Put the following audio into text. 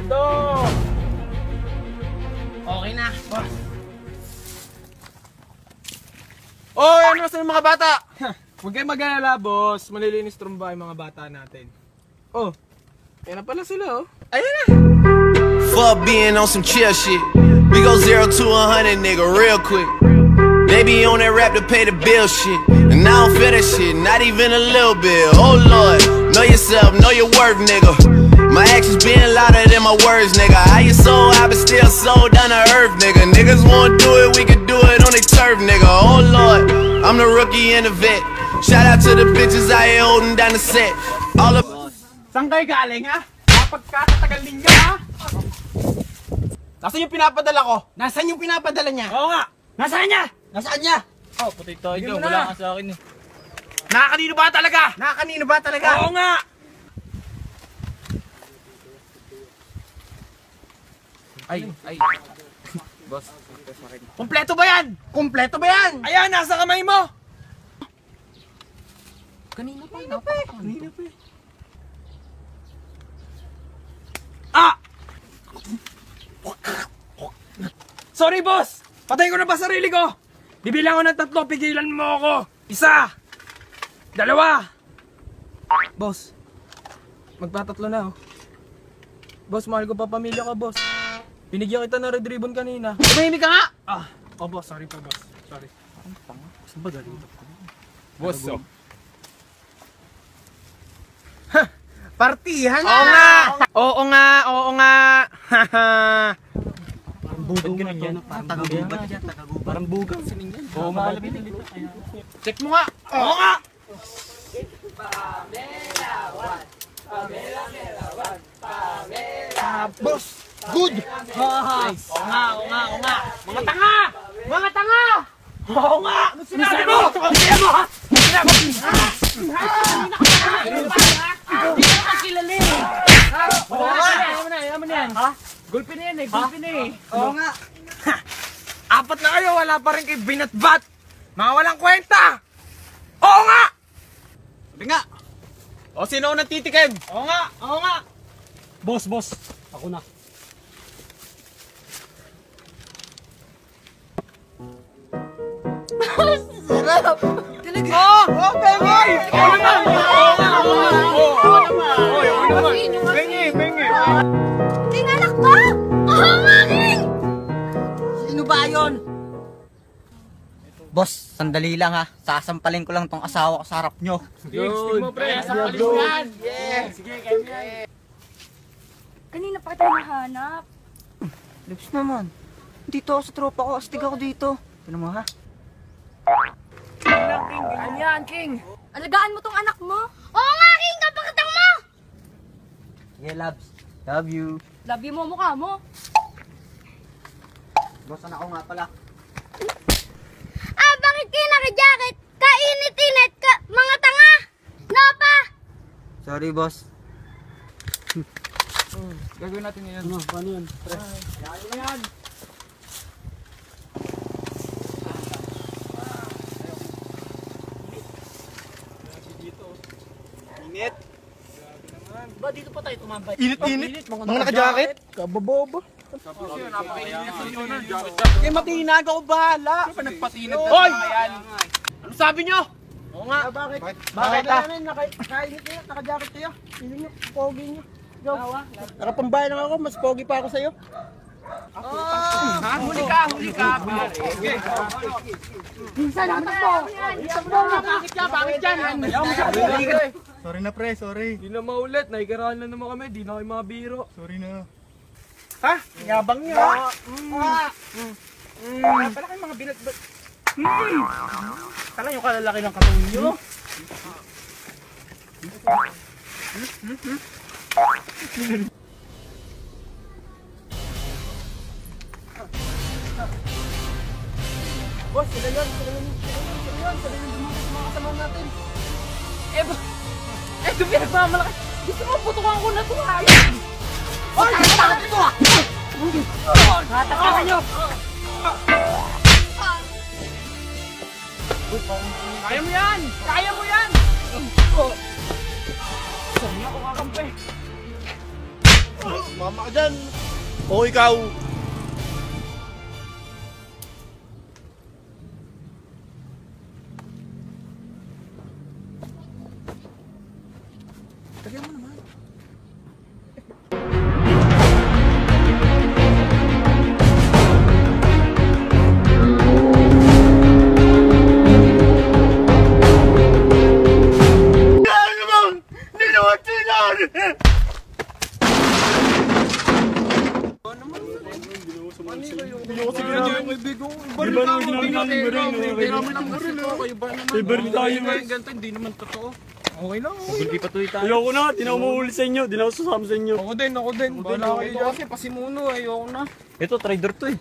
Ito! Okay na, boss. Oh, ano sa mga bata? Huwag kayong mag-alala, boss. Malilinis trumba yung mga bata natin. Oh, yan na pala sila, oh. Ayan na! Fuck being on some chill shit. We go 0 to 100, nigga, real quick. They be on that rap to pay the bill shit. And I don't feel that shit, not even a little bit. Oh Lord, know yourself, know your worth, nigga. My actions being louder than my words, nigga. How you so high but still so down to earth, nigga. Niggas won't do it, we could do it on the turf, nigga. Oh Lord, I'm the rookie and the vet. Shout out to the bitches out here holding down the set. All of... Saan kayo galing, ha? Kapagkakatagal ninyo, ha? Nasaan yung pinapadala ko? Nasaan yung pinapadala niya? Oo nga! Nasaan niya? Nasaan niya? Oh, puti tayo Bigyan dyan. mo Wala na. ka sa akin eh. Nakakanino ba talaga? Nakakanino ba talaga? Oo nga! Ay. Boss, Kompleto ba yan? Kompleto ba yan? ayan, nasa kamay mo! Kanina pa eh. Kanina pa eh. Ah! Sorry, boss! Patay ko na ba sarili ko? Bibilang ko ng 3, pigilan mo ako! 1 2 Boss, magpatatlo na, oh. Boss, mahal ko pa pamilya ka, boss. Binigyan kita ng red ribbon kanina. Tumahimik ka nga! Oh, boss, sorry po, boss. Sorry. Saan ba galing? Boss, oh. Partihan na! Oo nga! Oo nga! Oo nga! Bugaw nga yan. Tagagubat yan. Parang bugaw. Oo nga. Check mo nga! Oo nga! Boss! Good! Nice! Oo nga, oo nga, oo nga. Mga tanga! Mga tanga! Oo nga! Sinabi mo! Sinabi mo! Hindi ka makakilala eh. Oo nga! Ayaw mo na yan. Gulpin na yan eh, gulpin na eh. Oo nga! 4 na kayo, wala pa rin kay binatbat! Mga walang kwenta! Oo nga! Sabi nga! O sino ang nagtitikim? Oo nga, oo nga. Boss, ako na. Talaga? Oh, Pengi! Oo naman! Oo nga! Oo naman! Pengi! King, anak ba? Oo nga, King! Sino ba yun? Boss, sandali lang ha. Sasampalin ko lang tong asawa ko sa harap nyo. Stig mo pre, sampalin mo yan. Sige, kayo yan. Kanina pa tayo nahanap. Lips naman. Dito ako sa tropa ko. Astig ako dito. Tignan mo ha. Ano yan, King? Alagaan mo tong anak mo. Oo nga, King! Kapakatang mo! Yeah, loves. Love you. Love you mo mukha mo. Boss, anak ko nga pala. Ah, bakit kayo naka-jacket? Kainit-init ka, mga tanga! No pa! Sorry, boss. Gagawin natin yan. Ano, paano yun? Pre. Yan! Init! Ba, dito pa tayo tumambay? Init! Mga naka-jacket? Kababobo. Kaya matinag ako bahala! Ano pa nagpatinag na Hoy! yan? Ano sabi nyo? Oo nga! Bakit? Bakit ah? Nakainit kayo, naka-jacket kayo. Hindi nyo, pogi nyo. Nakapambay lang ako, mas pogi pa ako sa'yo. Ha? Huli ka, pare! Minsan naman po! Bakit yan? Sorry na pre, sorry. Di na maulit, naikiraan na naman kami, di na kayo mga biro. Sorry na. Ha? Yabang nyo. Pala kayo mga binatbat. Kala yung kalalaki ng katawan nyo. Boss, sila yun mga kasama natin. Ito pinagmamalaki. Gusto mo putukan ko na ito. Hoy! Takot ito ah! Tatakan nyo. Kaya mo yan! Kaya mo yan! Saan ako kakampi? Mama ka dyan. O ikaw. Tagay mo naman. Hindi naman totoo. Okay lang. Hindi pa tuloy tayo. Ayoko na, di na ako mahuli sa inyo. Di na ako sasama sa inyo. Ako din. Bahala kayo dyan. Kasi pasimuno, ayoko na. Ito, trader to eh.